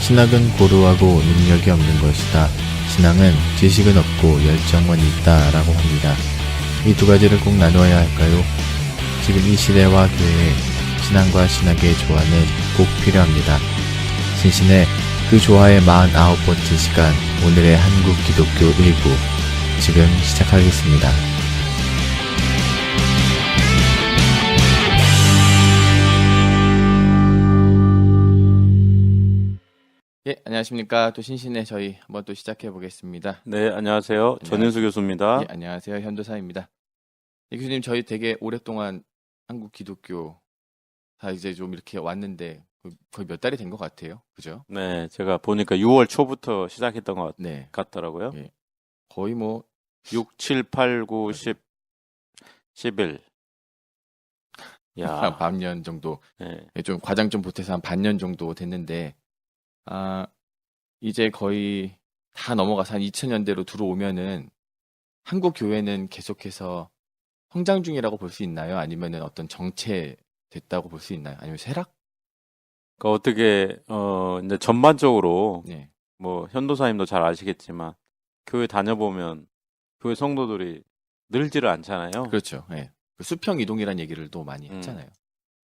신학은 고루하고 능력이 없는 것이다. 신앙은 지식은 없고 열정만 있다라고 합니다. 이 두 가지를 꼭 나누어야 할까요? 지금 이 시대와 교회에 신앙과 신학의 조화는 꼭 필요합니다. 신신의 그 조화의 49번째 시간, 오늘의 한국 기독교 일부 지금 시작하겠습니다. 예, 안녕하십니까. 또 신신의 저희 한번 또 시작해 보겠습니다. 네, 안녕하세요. 전윤수 교수입니다. 예, 안녕하세요. 현도사입니다. 예, 교수님, 저희 되게 오랫동안 한국 기독교 다 이제 좀 이렇게 왔는데 거의 몇 달이 된 것 같아요. 그죠? 네, 제가 보니까 6월 초부터 시작했던 것 네. 같더라고요. 예. 거의 뭐 6, 7, 8, 9, 10, 11. 한 야, 반년 정도, 네, 예, 좀 과장 좀 보태서 한 반년 정도 됐는데, 이제 거의 다 넘어가서 한 2000년대로 들어오면은 한국 교회는 계속해서 성장 중이라고 볼 수 있나요? 아니면은 어떤 정체 됐다고 볼 수 있나요? 아니면 쇠락? 그러니까 어떻게 이제 전반적으로 네. 뭐 현도사님도 잘 아시겠지만 교회 다녀보면 교회 성도들이 늘지를 않잖아요. 그렇죠. 예. 그 수평 이동이란 얘기를 또 많이 했잖아요.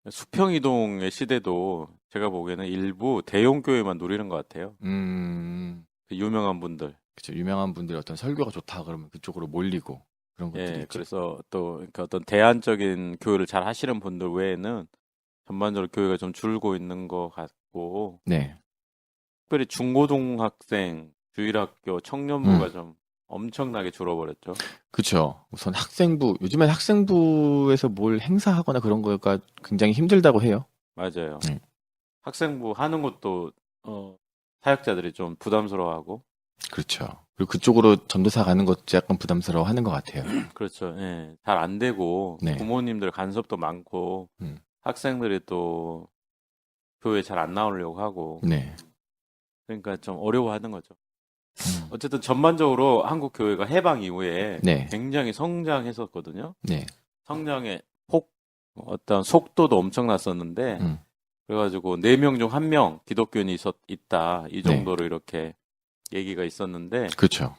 수평 이동의 시대도 제가 보기에는 일부 대형 교회만 누리는 것 같아요. 그 유명한 분들. 그렇죠. 유명한 분들이 어떤 설교가 좋다 그러면 그쪽으로 몰리고 그런 것들이 예, 있죠. 그래서 또 그러니까 어떤 대안적인 교회를 잘 하시는 분들 외에는 전반적으로 교회가 좀 줄고 있는 것 같고, 네. 특별히 중고등학생, 주일학교, 청년부가 좀 엄청나게 줄어버렸죠. 그렇죠. 우선 학생부, 요즘엔 학생부에서 뭘 행사하거나 그런 거가 굉장히 힘들다고 해요. 맞아요. 학생부 하는 것도 사역자들이 좀 부담스러워하고, 그렇죠. 그리고 그쪽으로 전도사 가는 것도 약간 부담스러워 하는 것 같아요. 그렇죠. 예, 잘 안 되고 네. 부모님들 간섭도 많고 학생들이 또 교회 잘 안 나오려고 하고, 네. 그러니까 좀 어려워하는 거죠. 어쨌든 전반적으로 한국 교회가 해방 이후에 네. 굉장히 성장했었거든요. 네. 성장의 어떤 속도도 엄청났었는데, 그래가지고 4명 중 1명 기독교인이 있다 이 정도로 이렇게 얘기가 있었는데, 그렇죠.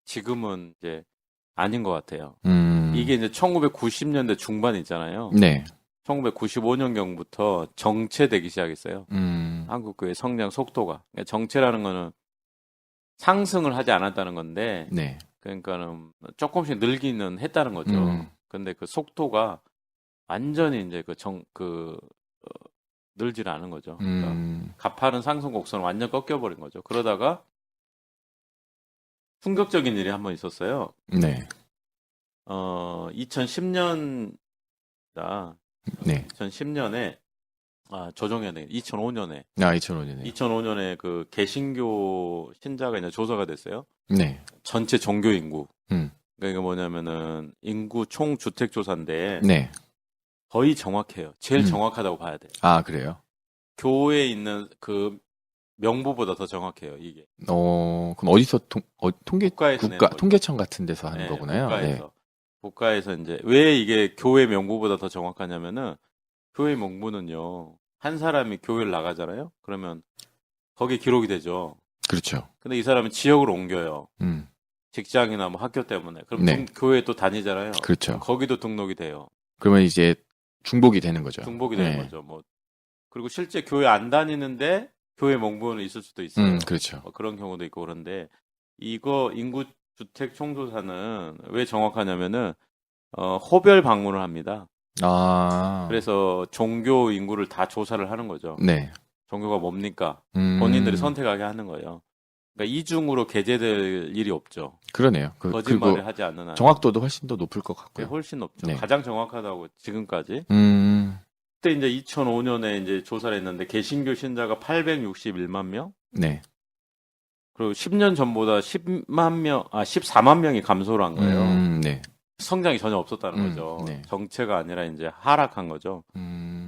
지금은 이제 아닌 것 같아요. 음. 이게 이제 1990년대 중반 있잖아요. 네. 1995년경부터 정체되기 시작했어요. 한국 교회 성장 속도가. 그러니까 정체라는 거는 상승을 하지 않았다는 건데, 네. 그러니까는 조금씩 늘기는 했다는 거죠. 근데 그 속도가 완전히 이제 늘지를 않은 거죠. 그러니까 가파른 상승 곡선을 완전 꺾여버린 거죠. 그러다가 충격적인 일이 한 번 있었어요. 네. 2010년, 네. 2010년에, 조정해야 돼. 2005년에. 2005년에. 2005년에 그 개신교 신자가 이제 조사가 됐어요. 네. 전체 종교 인구. 음. 그러니까 뭐냐면은 인구 총 주택 조사인데 네. 거의 정확해요. 제일 정확하다고 봐야 돼요. 그래요? 교회에 있는 그 명부보다 더 정확해요, 이게. 그럼 어디서 국가에서 내는 거죠. 통계청 같은 데서 하는 네, 거구나요. 국가에서. 국가에서 이제 왜 이게 교회 명부보다 더 정확하냐면은, 교회 명부는요, 한 사람이 교회를 나가잖아요. 그러면 거기 기록이 되죠. 그렇죠. 근데 이 사람이 지역으로 옮겨요. 음. 직장이나 뭐 학교 때문에. 그럼 네. 교회에 또 다니잖아요. 그렇죠. 거기도 등록이 돼요. 그러면 이제 중복이 되는 거죠. 중복이 되는 네. 거죠. 뭐 그리고 실제 교회 안 다니는데 교회 명부는 있을 수도 있어요. 그렇죠. 뭐 그런 경우도 있고. 그런데 이거 인구 주택 총조사는 왜 정확하냐면은 호별 방문을 합니다. 그래서 종교 인구를 다 조사를 하는 거죠. 네. 종교가 뭡니까? 본인들이 선택하게 하는 거예요. 그러니까 이중으로 게재될 일이 없죠. 그러네요. 거짓말을 하지 않는 한. 정확도도 훨씬 더 높을 것 같고요. 훨씬 높죠. 네. 가장 정확하다고 지금까지. 그때 이제 2005년에 이제 조사를 했는데 개신교 신자가 861만 명. 네. 그리고 10년 전보다 14만 명이 감소를 한 거예요. 네. 성장이 전혀 없었다는 거죠. 네. 정체가 아니라 이제 하락한 거죠.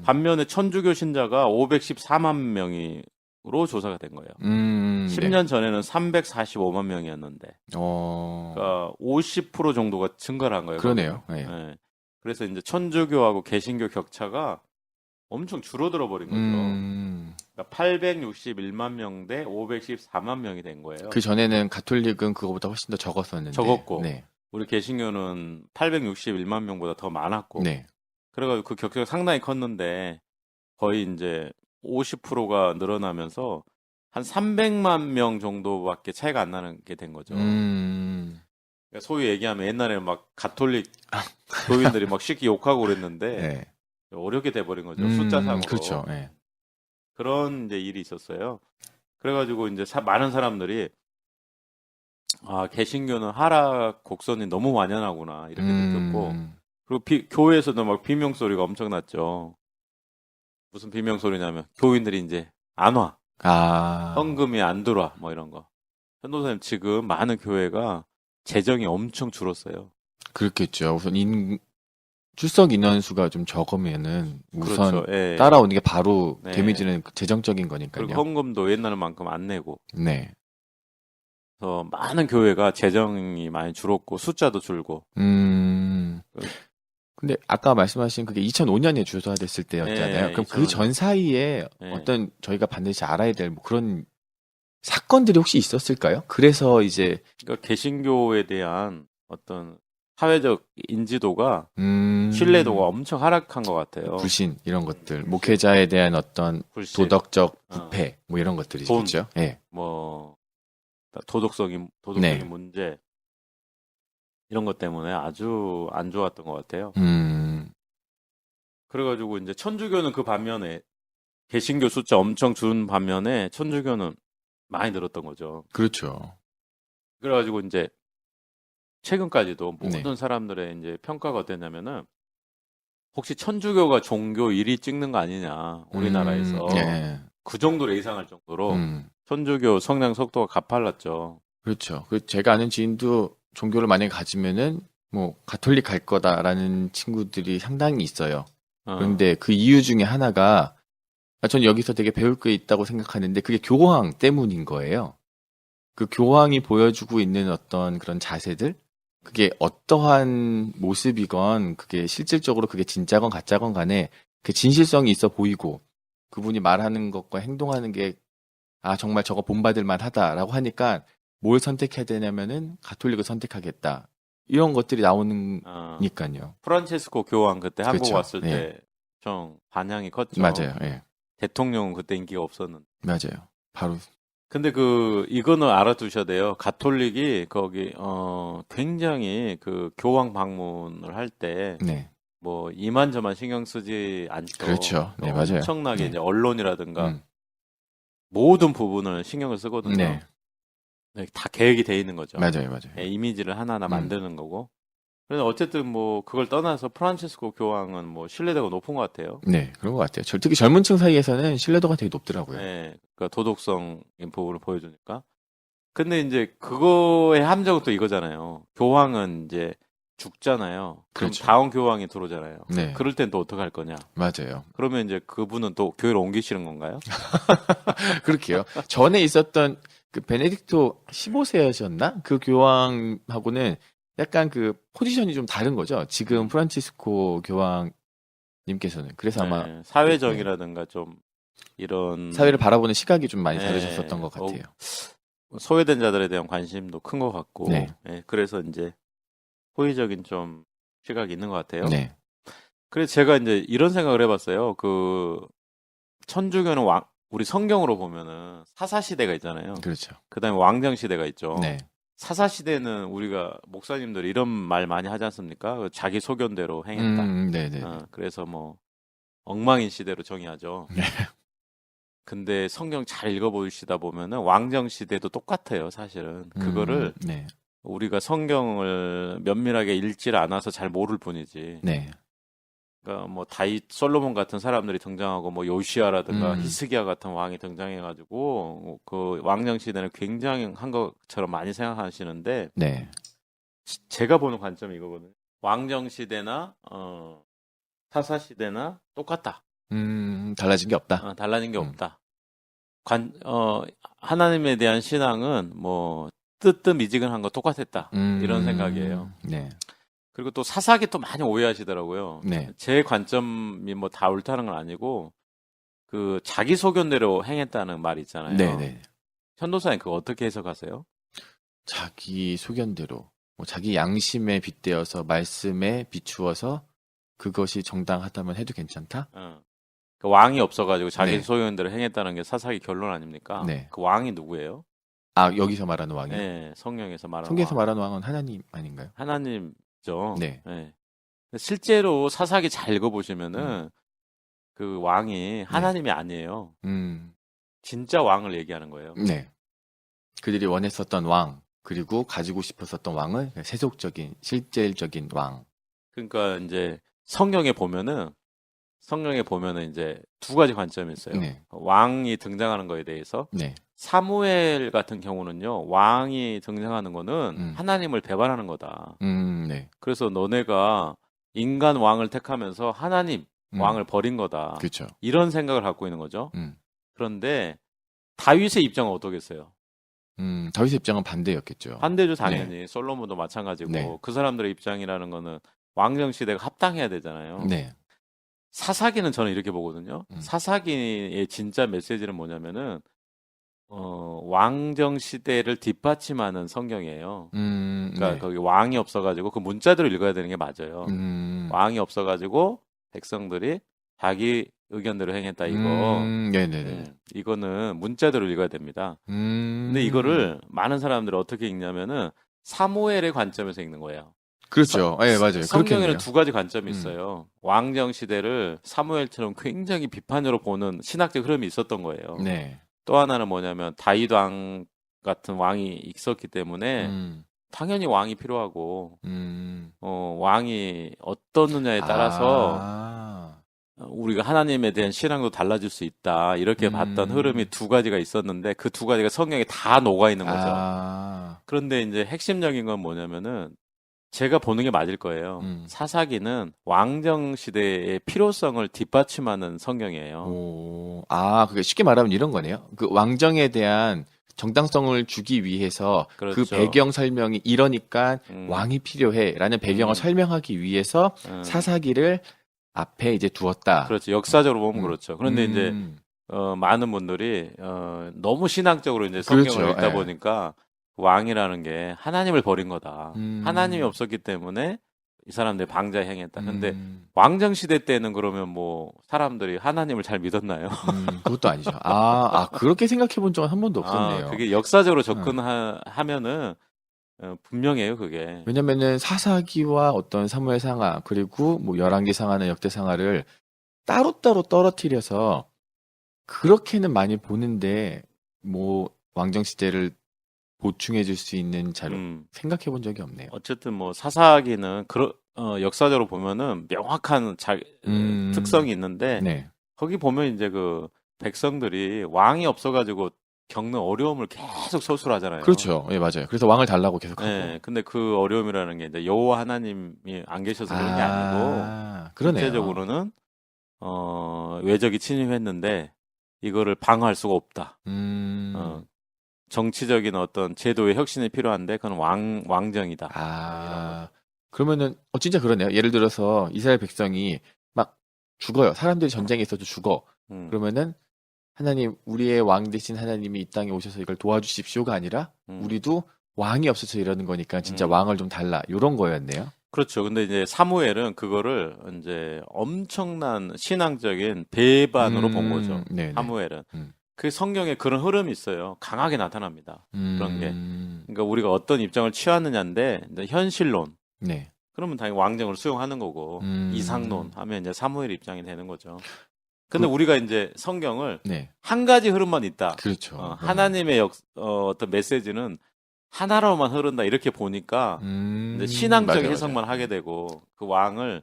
반면에 천주교 신자가 514만 명으로 조사가 된 거예요. 10년 전에는 345만 명이었는데, 그러니까 50% 정도가 증가를 한 거예요. 그러네요. 네. 네. 그래서 이제 천주교하고 개신교 격차가 엄청 줄어들어 버린 거죠. 그러니까 861만 명 대 514만 명이 된 거예요. 그 전에는 가톨릭은 그거보다 훨씬 더 적었었는데. 적었고, 네. 우리 개신교는 861만 명보다 더 많았고, 네. 그래가지고 그 격차가 상당히 컸는데 거의 이제 50%가 늘어나면서 한 300만 명 정도밖에 차이가 안 나는 게 된 거죠. 그러니까 소위 얘기하면 옛날에 막 가톨릭 교인들이 막 쉽게 욕하고 그랬는데 네. 어렵게 돼버린 거죠. 숫자상으로. 그렇죠. 네. 그런 이제 일이 있었어요. 그래가지고 이제 많은 사람들이 개신교는 하락 곡선이 너무 완연하구나 이렇게 느꼈고, 그리고 교회에서도 막 비명 소리가 엄청 났죠. 무슨 비명 소리냐면 교인들이 이제 안 와, 헌금이 안 들어와, 뭐 이런 거. 현도사님, 지금 많은 교회가 재정이 엄청 줄었어요. 그렇겠죠. 우선 출석 인원수가 좀 적으면은 우선 그렇죠. 예. 따라오는 게 바로 네. 데미지는 재정적인 거니까요. 그리고 헌금도 옛날만큼 안 내고. 네. 그래서 많은 교회가 재정이 많이 줄었고 숫자도 줄고. 근데 아까 말씀하신 그게 2005년에 주소화됐을 때였잖아요. 네, 그럼 그 전 사이에 네. 어떤 저희가 반드시 알아야 될 뭐 그런 사건들이 혹시 있었을까요? 그래서 이제 그러니까 개신교에 대한 어떤 사회적 인지도가 신뢰도가 엄청 하락한 것 같아요. 불신 이런 것들, 목회자에 대한 어떤 불신, 도덕적 부패 뭐 이런 것들이죠. 네. 뭐 도덕적인 네. 문제 이런 것 때문에 아주 안 좋았던 것 같아요. 그래가지고 이제 천주교는 그 반면에 개신교 숫자 엄청 준 반면에 천주교는 많이 늘었던 거죠. 그렇죠. 그래가지고 이제 최근까지도 모든 네. 사람들의 이제 평가가 어땠냐면은 혹시 천주교가 종교 1위 찍는 거 아니냐 우리나라에서 네. 그 정도로 예상할 정도로 천주교 성장 속도가 가팔랐죠. 그렇죠. 제가 아는 지인도 종교를 만약에 가지면은 뭐 가톨릭 갈 거다라는 친구들이 상당히 있어요. 그런데 그 이유 중에 하나가 전 여기서 되게 배울 게 있다고 생각하는데 그게 교황 때문인 거예요. 그 교황이 보여주고 있는 어떤 그런 자세들, 그게 어떠한 모습이건 그게 실질적으로 그게 진짜건 가짜건 간에 그 진실성이 있어 보이고 그분이 말하는 것과 행동하는 게 정말 저거 본받을 만하다라고 하니까 뭘 선택해야 되냐면은 가톨릭을 선택하겠다. 이런 것들이 나오니까요. 프란체스코 교황 그때 그렇죠. 한국 왔을 예. 때 좀 반향이 컸죠. 맞아요. 예. 대통령은 그때 인기가 없었는데. 맞아요. 바로. 근데 이거는 알아두셔야 돼요. 가톨릭이 거기 굉장히 그 교황 방문을 할 때 네. 뭐 이만저만 신경 쓰지 않죠. 그렇죠. 네, 맞아요. 엄청나게 네. 이제 언론이라든가 모든 부분을 신경을 쓰거든요. 네. 네, 다 계획이 돼 있는 거죠. 맞아요. 네, 이미지를 하나하나 만드는 거고. 그래서 어쨌든 뭐 그걸 떠나서 프란치스코 교황은 뭐 신뢰도가 높은 것 같아요. 네, 그런 것 같아요. 특히 젊은층 사이에서는 신뢰도가 되게 높더라고요. 네, 그러니까 도덕성인 부분을 보여주니까. 근데 이제 그거의 함정은 또 이거잖아요. 교황은 이제 죽잖아요. 그럼 그렇죠. 다음 교황이 들어오잖아요. 네. 그럴 땐 또 어떡할 거냐. 맞아요. 그러면 이제 그분은 또 교회를 옮기시는 건가요? 그렇게요. 전에 있었던 그 베네딕토 15세였나? 그 교황하고는 약간 그 포지션이 좀 다른 거죠. 지금 프란치스코 교황님께서는. 그래서 아마 사회적이라든가 좀 이런 사회를 바라보는 시각이 좀 많이 다르셨었던 것 같아요. 소외된 자들에 대한 관심도 큰 것 같고, 네. 그래서 이제 호의적인 좀 시각이 있는 것 같아요. 네. 그래서 제가 이제 이런 생각을 해봤어요. 그 천주교는 우리 성경으로 보면은 사사 시대가 있잖아요. 그렇죠. 그다음에 왕정 시대가 있죠. 네. 사사 시대는 우리가 목사님들이 이런 말 많이 하지 않습니까? 자기 소견대로 행했다. 네네. 그래서 뭐 엉망인 시대로 정의하죠. 네. 근데 성경 잘 읽어보시다 보면은 왕정 시대도 똑같아요, 사실은. 그거를 네. 우리가 성경을 면밀하게 읽지를 않아서 잘 모를 뿐이지. 네. 그러니까 뭐 다윗, 솔로몬 같은 사람들이 등장하고 뭐 요시아라든가 히스기야 같은 왕이 등장해가지고 그 왕정 시대는 굉장한 것처럼 많이 생각하시는데, 네. 제가 보는 관점이 이거거든요. 왕정 시대나 사사 시대나 똑같다. 달라진 게 없다. 달라진 게 없다. 하나님에 대한 신앙은 뭐 뜨뜻미지근한 거 똑같았다. 이런 생각이에요. 네. 그리고 또 사사기 또 많이 오해하시더라고요. 네. 제 관점이 뭐 다 옳다는 건 아니고 그 자기 소견대로 행했다는 말 있잖아요. 네네. 현도사님 그거 어떻게 해석하세요? 자기 소견대로, 뭐 자기 양심에 빗대어서 말씀에 비추어서 그것이 정당하다면 해도 괜찮다? 그 왕이 없어가지고 자기 네. 소견대로 행했다는 게 사사기 결론 아닙니까? 네. 그 왕이 누구예요? 아, 여기서 말하는 왕이요? 네, 성경에서 말하는 성경에서 왕. 말하는 왕은 하나님 아닌가요? 하나님죠. 네. 네. 실제로 사사기 잘 읽어보시면은 그 왕이 하나님이 아니에요. 진짜 왕을 얘기하는 거예요. 네. 그들이 원했었던 왕, 그리고 가지고 싶었었던 왕을 세속적인, 실질적인 왕. 그러니까 이제 성경에 보면은 이제 두 가지 관점이 있어요. 네. 왕이 등장하는 거에 대해서 네. 사무엘 같은 경우는요, 왕이 등장하는 거는 하나님을 배반하는 거다. 네. 그래서 너네가 인간 왕을 택하면서 하나님 왕을 버린 거다. 그렇죠. 이런 생각을 갖고 있는 거죠. 그런데 다윗의 입장은 어떠겠어요? 다윗의 입장은 반대였겠죠. 반대죠, 당연히. 솔로몬도 마찬가지고. 네. 그 사람들의 입장이라는 거는 왕정 시대가 합당해야 되잖아요. 네. 사사기는 저는 이렇게 보거든요. 사사기의 진짜 메시지는 뭐냐면은 왕정 시대를 뒷받침하는 성경이에요. 그러니까 네. 거기 왕이 없어가지고 그 문자대로 읽어야 되는 게 맞아요. 왕이 없어가지고 백성들이 자기 의견대로 행했다 이거. 네네네. 이거는 문자대로 읽어야 됩니다. 근데 이거를 많은 사람들이 어떻게 읽냐면은 사무엘의 관점에서 읽는 거예요. 그렇죠. 네, 맞아요. 성경에는 두 가지 관점이 있어요. 왕정 시대를 사무엘처럼 굉장히 비판으로 보는 신학적 흐름이 있었던 거예요. 네. 또 하나는 뭐냐면 다윗 왕 같은 왕이 있었기 때문에 당연히 왕이 필요하고 왕이 어떻느냐에 따라서 우리가 하나님에 대한 신앙도 달라질 수 있다 이렇게 봤던 흐름이 두 가지가 있었는데 그 두 가지가 성경에 다 녹아 있는 거죠. 그런데 이제 핵심적인 건 뭐냐면은 제가 보는 게 맞을 거예요. 사사기는 왕정 시대의 필요성을 뒷받침하는 성경이에요. 그게 쉽게 말하면 이런 거네요. 그 왕정에 대한 정당성을 주기 위해서 그렇죠. 그 배경 설명이 이러니까 왕이 필요해라는 배경을 설명하기 위해서 사사기를 앞에 이제 두었다. 그렇죠. 역사적으로 보면 그렇죠. 그런데 이제 많은 분들이 너무 신앙적으로 이제 성경을 그렇죠. 읽다 예. 보니까 왕이라는 게 하나님을 버린 거다. 하나님이 없었기 때문에 이 사람들이 방자 행했다. 근데 왕정 시대 때는 그러면 뭐 사람들이 하나님을 잘 믿었나요? 그것도 아니죠. 그렇게 생각해 본 적은 한 번도 없었네요. 그게 역사적으로 접근하면은 분명해요, 그게. 왜냐면은 사사기와 어떤 사무엘 상하 그리고 뭐 열왕기 상하나 역대 상하를 따로따로 떨어뜨려서 그렇게는 많이 보는데 뭐 왕정 시대를 보충해 줄 수 있는 자료 생각해 본 적이 없네요. 어쨌든 뭐 사사기는 역사적으로 보면은 명확한 특성이 있는데 네. 거기 보면 이제 그 백성들이 왕이 없어가지고 겪는 어려움을 계속 서술하잖아요. 그렇죠. 예, 맞아요. 그래서 왕을 달라고 계속 하고. 네, 근데 그 어려움이라는 게 이제 여호와 하나님이 안 계셔서 그런 게 아니고 그러네요. 실제적으로는 외적이 침입했는데 이거를 방어할 수가 없다. 정치적인 어떤 제도의 혁신이 필요한데 그건 왕정이다. 그러면은 진짜 그러네요. 예를 들어서 이스라엘 백성이 막 죽어요. 사람들이 전쟁에 있어도 죽어. 그러면은 하나님, 우리의 왕 되신 하나님이 이 땅에 오셔서 이걸 도와주십시오가 아니라 우리도 왕이 없어서 이러는 거니까 진짜 왕을 좀 달라. 이런 거였네요. 그렇죠. 근데 이제 사무엘은 그거를 이제 엄청난 신앙적인 배반으로 본 거죠. 네네. 사무엘은. 그 성경에 그런 흐름이 있어요. 강하게 나타납니다. 그런 게. 그러니까 우리가 어떤 입장을 취하느냐인데 이제 현실론. 네. 그러면 당연히 왕정을 수용하는 거고 이상론 하면 이제 사무엘 입장이 되는 거죠. 근데 우리가 이제 성경을 한 가지 흐름만 있다. 그렇죠. 하나님의 어떤 메시지는 하나로만 흐른다 이렇게 보니까 이제 신앙적 해석만 하게 되고 그 왕을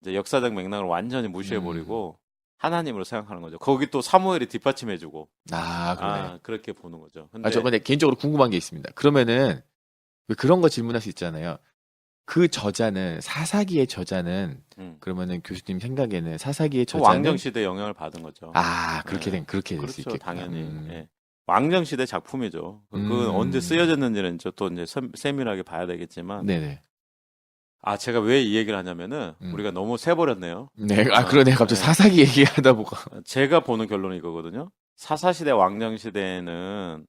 이제 역사적 맥락을 완전히 무시해버리고 하나님으로 생각하는 거죠. 거기 또 사무엘이 뒷받침해주고. 그러네. 그렇게 보는 거죠. 근데 저 근데 개인적으로 궁금한 게 있습니다. 그러면은 왜 그런 거 질문할 수 있잖아요. 그 저자는 사사기의 저자는 그러면은 교수님 생각에는 사사기의 저자는 왕정 시대 영향을 받은 거죠. 그렇게 그렇게 될 수 그렇죠, 있겠구나. 당연히. 예. 왕정 시대 작품이죠. 그건 언제 쓰여졌는지는 또 이제 세밀하게 봐야 되겠지만. 네네. 제가 왜 이 얘기를 하냐면은 우리가 너무 세버렸네요. 네, 그러네. 갑자기 네. 사사기 얘기하다 보고. 제가 보는 결론이 이거거든요. 사사시대 왕정시대에는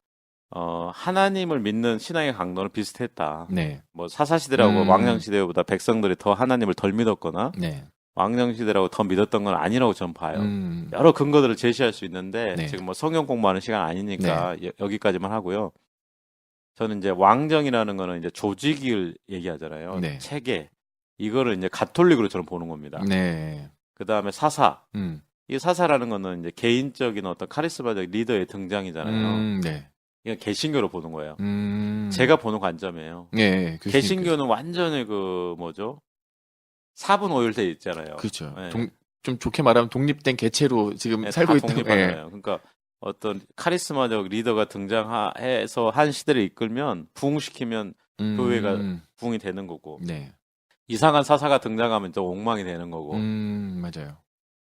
하나님을 믿는 신앙의 강도는 비슷했다. 네, 뭐 사사시대라고 왕정시대보다 백성들이 더 하나님을 덜 믿었거나 네, 왕정시대라고 더 믿었던 건 아니라고 저는 봐요. 음, 여러 근거들을 제시할 수 있는데 네. 지금 뭐 성경 공부하는 시간 아니니까 여기까지만 하고요. 저는 이제 왕정이라는 거는 이제 조직을 얘기하잖아요. 네. 체계. 이거를 이제 가톨릭으로 저는 보는 겁니다. 네, 그 다음에 사사. 음, 이 사사라는 거는 이제 개인적인 어떤 카리스마적 리더의 등장이잖아요. 네, 이건 개신교로 보는 거예요. 제가 보는 관점이에요. 네, 개신교는 완전히 그 뭐죠? 사분오일돼 있잖아요. 그렇죠. 네. 좀 좋게 말하면 독립된 개체로 지금 네, 살고 다 있다. 독립하잖아요. 그러니까 어떤 카리스마적 리더가 등장해서 한 시대를 이끌면 부흥시키면 교회가 부흥이 되는 거고 네, 이상한 사사가 등장하면 또 엉망이 되는 거고. 맞아요.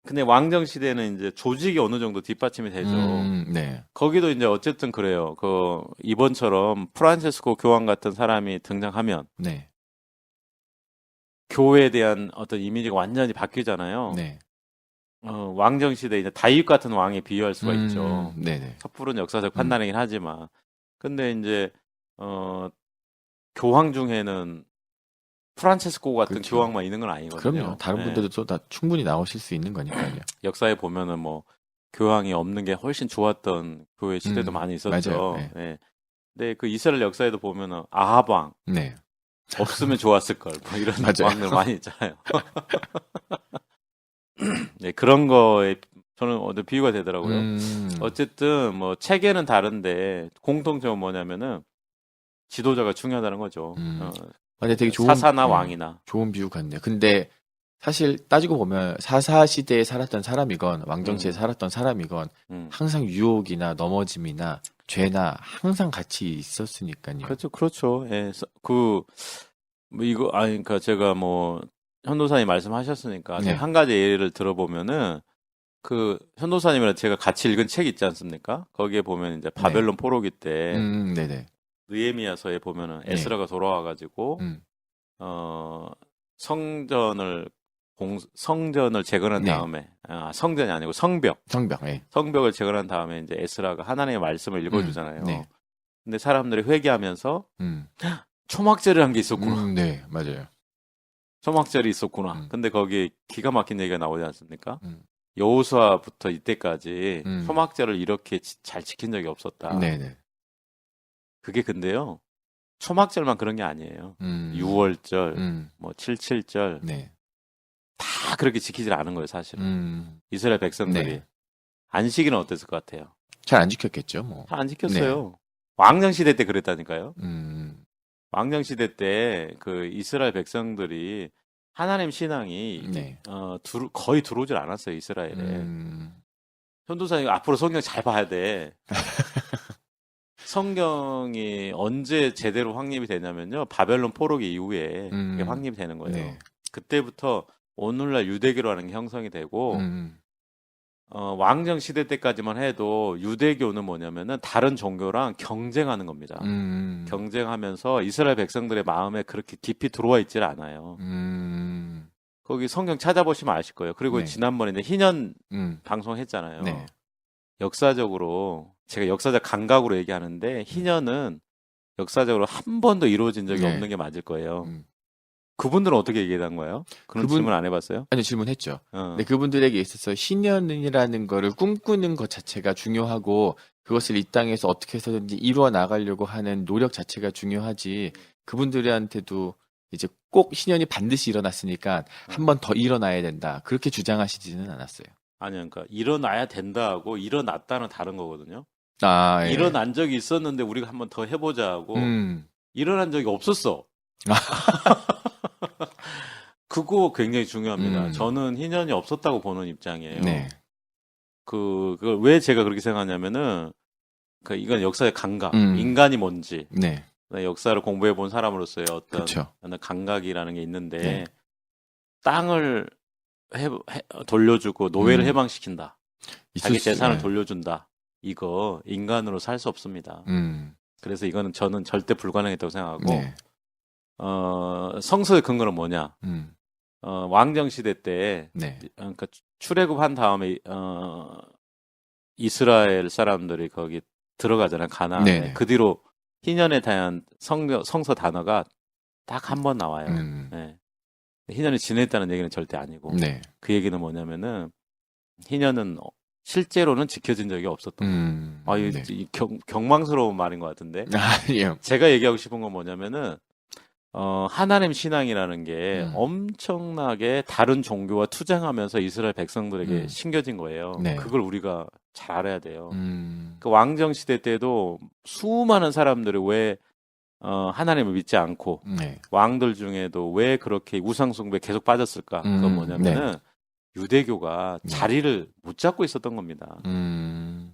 근데 왕정 시대는 이제 조직이 어느 정도 뒷받침이 되죠. 네, 거기도 이제 어쨌든 그래요. 그 이번처럼 프란체스코 교황 같은 사람이 등장하면 네, 교회에 대한 어떤 이미지가 완전히 바뀌잖아요. 네, 왕정 시대 이제 다윗 같은 왕에 비유할 수가 있죠. 네, 네, 섣부른 역사적 판단이긴 하지만, 근데 이제 교황 중에는 프란체스코 같은 그렇죠. 교황만 있는 건 아니거든요. 그럼요. 다른 분들도 다 충분히 나오실 수 있는 거니까요. 역사에 보면은 뭐 교황이 없는 게 훨씬 좋았던 교회 시대도 많이 있었죠. 맞아요. 네. 네. 근데 그 이스라엘 역사에도 보면은 아합 왕 네, 없으면 좋았을 걸. 뭐 이런 맞아요. 왕들 많이 있잖아요. 네, 그런 거에 저는 어떤 비유가 되더라고요. 어쨌든 뭐 체계는 다른데 공통점은 뭐냐면은 지도자가 중요하다는 거죠. 맞아요. 되게 좋은 사사나 왕이나. 좋은 비유 같네요. 근데 사실 따지고 보면 사사 시대에 살았던 사람이건 왕정 시대에 살았던 사람이건 항상 유혹이나 넘어짐이나 죄나 항상 같이 있었으니까요. 그렇죠, 그렇죠. 예, 뭐 이거 그러니까 제가 뭐 현도사님 말씀하셨으니까 네. 제가 한 가지 예를 들어보면은 그 현도사님이랑 제가 같이 읽은 책 있지 않습니까? 거기에 보면 이제 바벨론 포로기 때 네네. 느헤미야서에 보면은 네. 에스라가 돌아와가지고 성전을 재건한 네. 다음에 성전이 아니고 성벽. 예. 성벽을 재건한 다음에 이제 에스라가 하나님의 말씀을 읽어주잖아요. 네. 근데 사람들이 회개하면서 초막절을 한 게 있었구나. 네, 맞아요. 초막절이 있었구나. 근데 거기 기가 막힌 얘기가 나오지 않습니까? 음. 여호수아부터 이때까지 초막절을 이렇게 잘 지킨 적이 없었다. 네네. 그게 근데요. 초막절만 그런 게 아니에요. 6월절, 뭐 77절 네. 다 그렇게 지키질 않은 거예요, 사실은. 이스라엘 백성들이. 네. 안식일은 어땠을 것 같아요? 잘 안 지켰겠죠, 뭐. 다 안 지켰어요. 왕정 시대 때 그랬다니까요. 왕정 시대 때 그 이스라엘 백성들이 하나님 신앙이 네. 거의 들어오질 않았어요, 이스라엘에. 현도사님 앞으로 성경 잘 봐야 돼. 성경이 언제 제대로 확립이 되냐면요. 바벨론 포로기 이후에 그게 확립이 되는 거예요. 네. 그때부터 오늘날 유대교라는 게 형성이 되고 왕정 시대 때까지만 해도 유대교는 뭐냐면은 다른 종교랑 경쟁하는 겁니다. 경쟁하면서 이스라엘 백성들의 마음에 그렇게 깊이 들어와 있질 않아요. 거기 성경 찾아보시면 아실 거예요. 그리고 네. 지난번에 이제 희년 방송했잖아요. 네. 역사적으로 제가 역사적 감각으로 얘기하는데 희년은 역사적으로 한 번도 이루어진 적이 네. 없는 게 맞을 거예요. 그분들은 어떻게 얘기한 거예요? 그런 질문 안 해봤어요? 아니, 질문했죠. 근데 그분들에게 있어서 신년이라는 거를 꿈꾸는 것 자체가 중요하고 그것을 이 땅에서 어떻게 해서든지 이루어 나가려고 하는 노력 자체가 중요하지. 그분들한테도 이제 꼭 신년이 반드시 일어났으니까 한 번 더 일어나야 된다. 그렇게 주장하시지는 않았어요. 아니요, 그러니까 일어나야 된다 하고 일어났다는 다른 거거든요. 아, 예. 일어난 적이 있었는데 우리가 한 번 더 해보자 하고 일어난 적이 없었어. 그거 굉장히 중요합니다. 저는 희년이 없었다고 보는 입장이에요. 네. 그걸 왜 제가 그렇게 생각하냐면은 이건 역사의 감각, 인간이 뭔지, 네. 역사를 공부해 본 사람으로서의 어떤 그쵸. 감각이라는 게 있는데 네. 땅을 돌려주고 노예를 해방시킨다. 자기 재산을 네. 돌려준다. 이거 인간으로 살 수 없습니다. 그래서 이거는 저는 절대 불가능했다고 생각하고 네. 성서의 근거는 뭐냐? 왕정 시대 때 네. 그러니까 출애굽한 다음에 이스라엘 사람들이 거기 들어가잖아요. 가나안에. 네네. 그 뒤로 희년에 대한 성서 단어가 딱 한 번 나와요. 네. 희년이 지냈다는 얘기는 절대 아니고 네. 그 얘기는 뭐냐면은 희년은 실제로는 지켜진 적이 없었던 거예요. 네. 이 경망스러운 말인 것 같은데 예. 제가 얘기하고 싶은 건 뭐냐면은 하나님 신앙이라는 게 엄청나게 다른 종교와 투쟁하면서 이스라엘 백성들에게 심겨진 거예요. 네. 그걸 우리가 잘 알아야 돼요. 그 왕정 시대 때도 수많은 사람들이 왜 하나님을 믿지 않고 네. 왕들 중에도 왜 그렇게 우상숭배에 계속 빠졌을까? 그건 뭐냐면은 유대교가 자리를 못 잡고 있었던 겁니다.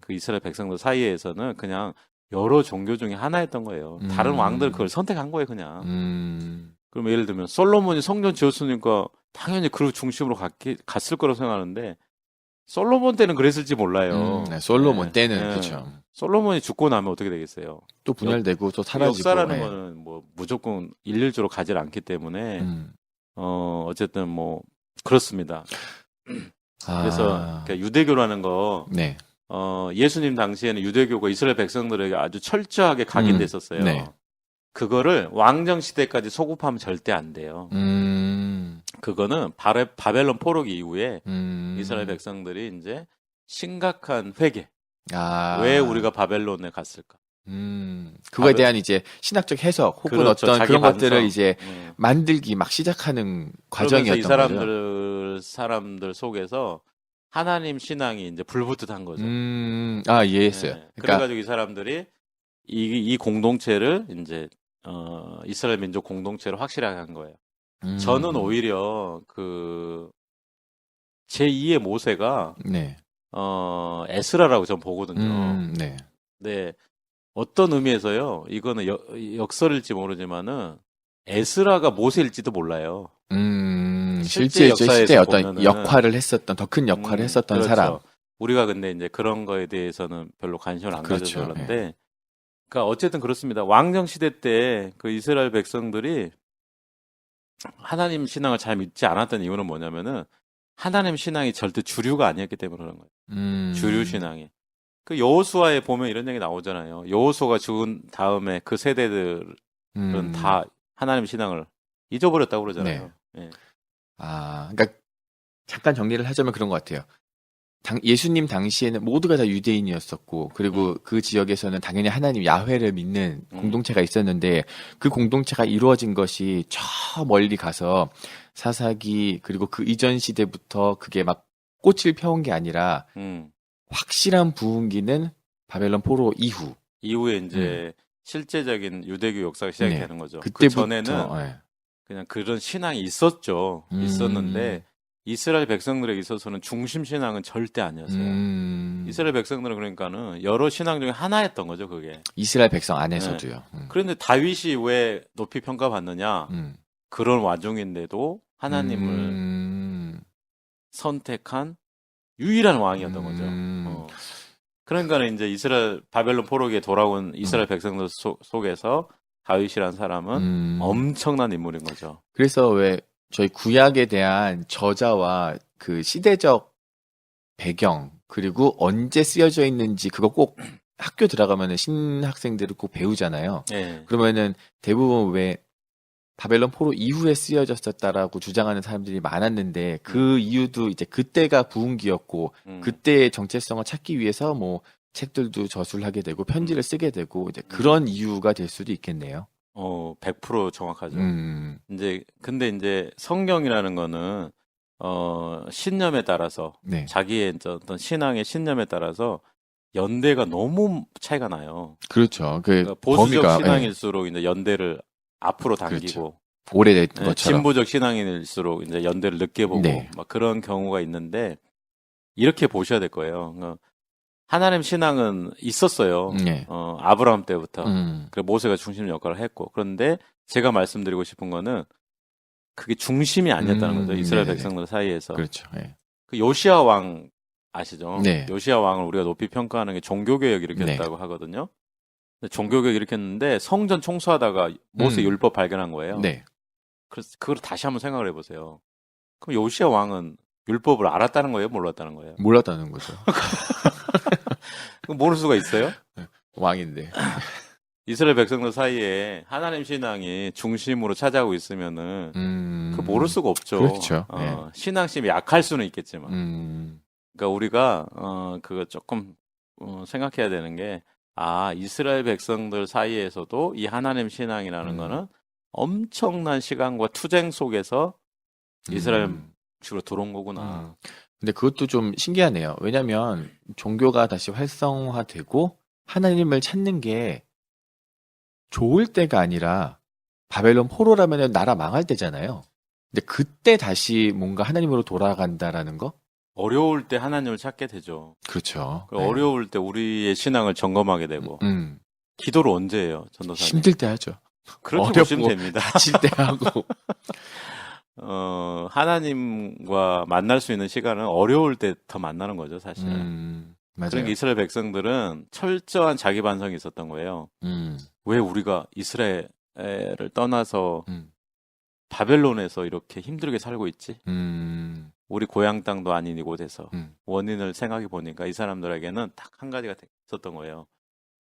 그 이스라엘 백성들 사이에서는 그냥 여러 종교 중에 하나였던 거예요. 다른 왕들 그걸 선택한 거예요, 그냥. 그럼 예를 들면 솔로몬이 성전 지었으니까 당연히 그 중심으로 갔을 거라고 생각하는데 솔로몬 때는 그랬을지 몰라요. 솔로몬 네, 때는 네. 그렇죠. 솔로몬이 죽고 나면 어떻게 되겠어요? 또 분열되고 또 사라지고. 역사라는 거는 뭐 무조건 일률적으로 가지 않기 때문에 어쨌든 뭐 그렇습니다. 그래서 그러니까 유대교라는 거 네. 예수님 당시에는 유대교가 이스라엘 백성들에게 아주 철저하게 각인됐었어요. 네. 그거를 왕정 시대까지 소급하면 절대 안 돼요. 그거는 바벨론 포로기 이후에 이스라엘 백성들이 이제 심각한 회개. 왜 우리가 바벨론에 갔을까? 그거에 대한 이제 신학적 해석 혹은 그렇죠. 어떤 자기 그런 반성. 것들을 이제 만들기 막 시작하는 과정이었던 이 거죠. 사람들 속에서 하나님 신앙이 이제 불붙듯한 거죠. 이해했어요. 네. 그러니까 그래가지고 이 사람들이 이 공동체를 이제 이스라엘 민족 공동체를 확실하게 한 거예요. 저는 오히려 그 제2의 모세가 네. 에스라라고 전 보거든요. 네. 네. 어떤 의미에서요. 이거는 역설일지 모르지만은 에스라가 모세일지도 몰라요. 실제 역사에서 어떤 보면은, 역할을 했었던 더 큰 역할을 했었던 그렇죠. 사람. 우리가 근데 이제 그런 거에 대해서는 별로 관심을 안 그렇죠. 가져서 그런데, 그러니까 어쨌든 그렇습니다. 왕정 시대 때 그 이스라엘 백성들이 하나님 신앙을 잘 믿지 않았던 이유는 뭐냐면은 하나님 신앙이 절대 주류가 아니었기 때문에 그런 거예요. 주류 신앙이. 그 여호수아에 보면 이런 얘기 나오잖아요. 여호수아가 죽은 다음에 그 세대들은 다 하나님 신앙을 잊어버렸다고 그러잖아요. 네. 그러니까 잠깐 정리를 하자면 그런 것 같아요. 예수님 당시에는 모두가 다 유대인이었었고, 그리고 그 지역에서는 당연히 하나님 야훼를 믿는 공동체가 있었는데, 그 공동체가 이루어진 것이 저 멀리 가서 사사기 그리고 그 이전 시대부터 그게 막 꽃을 펴온 게 아니라 확실한 부흥기는 바벨론 포로 이후에 이제 실제적인 유대교 역사가 시작이 되는 거죠. 그때부터, 그 전에는 그냥 그런 신앙이 있었죠. 있었는데 이스라엘 백성들에게 있어서는 중심 신앙은 절대 아니었어요. 이스라엘 백성들은 그러니까는 여러 신앙 중에 하나였던 거죠, 그게. 이스라엘 백성 안에서도요. 그런데 다윗이 왜 높이 평가받느냐? 그런 와중인데도 하나님을 선택한 유일한 왕이었던 거죠. 그러니까는 이제 이스라엘 바벨론 포로기에 돌아온 이스라엘 백성들 속에서 다윗이라는 사람은 엄청난 인물인 거죠. 그래서 왜 저희 구약에 대한 저자와 그 시대적 배경 그리고 언제 쓰여져 있는지 그거 꼭 학교 들어가면은 신학생들이 꼭 배우잖아요. 네. 그러면은 대부분 왜 바벨론 포로 이후에 쓰여졌었다라고 주장하는 사람들이 많았는데 그 이유도 이제 그때가 부흥기였고 그때의 정체성을 찾기 위해서 뭐 책들도 저술하게 되고 편지를 쓰게 되고 이제 그런 이유가 될 수도 있겠네요. 100% 정확하죠. 근데 이제 성경이라는 거는 신념에 따라서 자기의 어떤 신앙의 신념에 따라서 연대가 너무 차이가 나요. 그렇죠. 그러니까 보수적 신앙일수록 이제 연대를 앞으로 당기고 그렇죠. 오래된 것처럼 진보적 신앙일수록 이제 연대를 늦게 보고 막 그런 경우가 있는데 이렇게 보셔야 될 거예요. 그러니까 하나님 신앙은 있었어요. 아브라함 때부터. 그래 모세가 중심 역할을 했고. 그런데 제가 말씀드리고 싶은 거는 그게 중심이 아니었다는 거죠. 이스라엘 백성들 사이에서. 그렇죠. 그 요시아 왕 아시죠? 네. 요시아 왕을 우리가 높이 평가하는 게 종교개혁 일으켰다고 하거든요. 종교개혁 이렇게 했는데 성전 청소하다가 모세 율법 발견한 거예요. 네. 그래서 그걸 다시 한번 생각을 해보세요. 그럼 요시야 왕은 율법을 알았다는 거예요? 몰랐다는 거예요? 몰랐다는 거죠. 그럼 모를 수가 있어요? 왕인데. 이스라엘 백성들 사이에 하나님 신앙이 중심으로 차지하고 있으면은 그 모를 수가 없죠. 그렇죠. 네. 신앙심이 약할 수는 있겠지만. 그러니까 우리가 그거 조금 생각해야 되는 게 이스라엘 백성들 사이에서도 이 하나님 신앙이라는 거는 엄청난 시간과 투쟁 속에서 이스라엘 식으로 들어온 거구나. 근데 그것도 좀 신기하네요. 왜냐면 종교가 다시 활성화되고 하나님을 찾는 게 좋을 때가 아니라 바벨론 포로라면 나라 망할 때잖아요. 근데 그때 다시 뭔가 하나님으로 돌아간다라는 거? 어려울 때 하나님을 찾게 되죠. 그렇죠. 네. 어려울 때 우리의 신앙을 점검하게 되고. 기도를 언제 해요, 전도사님? 힘들 때 하죠. 그렇게 보시면 됩니다. 다칠 때 하고. 하나님과 만날 수 있는 시간은 어려울 때 더 만나는 거죠, 사실. 맞아요. 그러니까 이스라엘 백성들은 철저한 자기 반성이 있었던 거예요. 왜 우리가 이스라엘을 떠나서 바벨론에서 이렇게 힘들게 살고 있지? 우리 고향 땅도 아닌 이곳에서 원인을 생각해 보니까 이 사람들에게는 딱 한 가지가 있었던 거예요.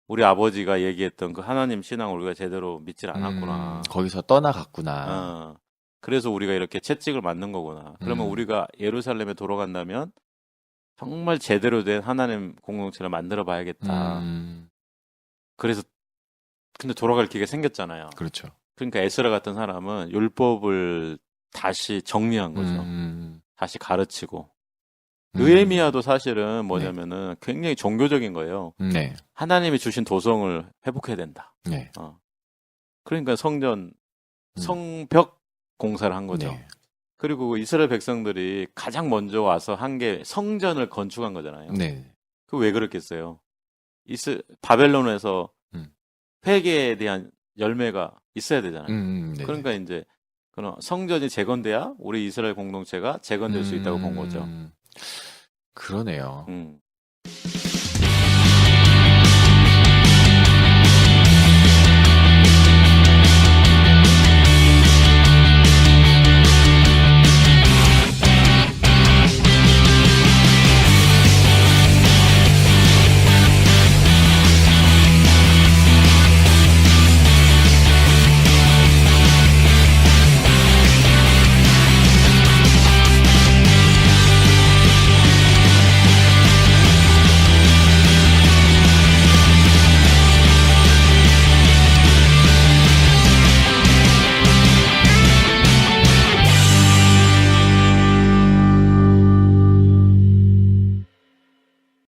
우리 아버지가 얘기했던 그 하나님 신앙을 우리가 제대로 믿질 않았구나. 거기서 떠나갔구나. 그래서 우리가 이렇게 채찍을 맞는 거구나. 그러면 우리가 예루살렘에 돌아간다면 정말 제대로 된 하나님 공동체를 만들어 봐야겠다. 그래서 근데 돌아갈 기회가 생겼잖아요. 그렇죠. 그러니까 에스라 같은 사람은 율법을 다시 정리한 거죠. 다시 가르치고. 느헤미야도 사실은 뭐냐면은 굉장히 종교적인 거예요. 네. 하나님이 주신 도성을 회복해야 된다. 네. 그러니까 성벽 공사를 한 거죠. 네. 그리고 이스라엘 백성들이 가장 먼저 와서 한 게 성전을 건축한 거잖아요. 네. 그 왜 그랬겠어요? 바벨론에서 회개에 대한 열매가 있어야 되잖아요. 네. 그러니까 이제 그런 성전이 재건돼야 우리 이스라엘 공동체가 재건될 수 있다고 본 거죠. 그러네요.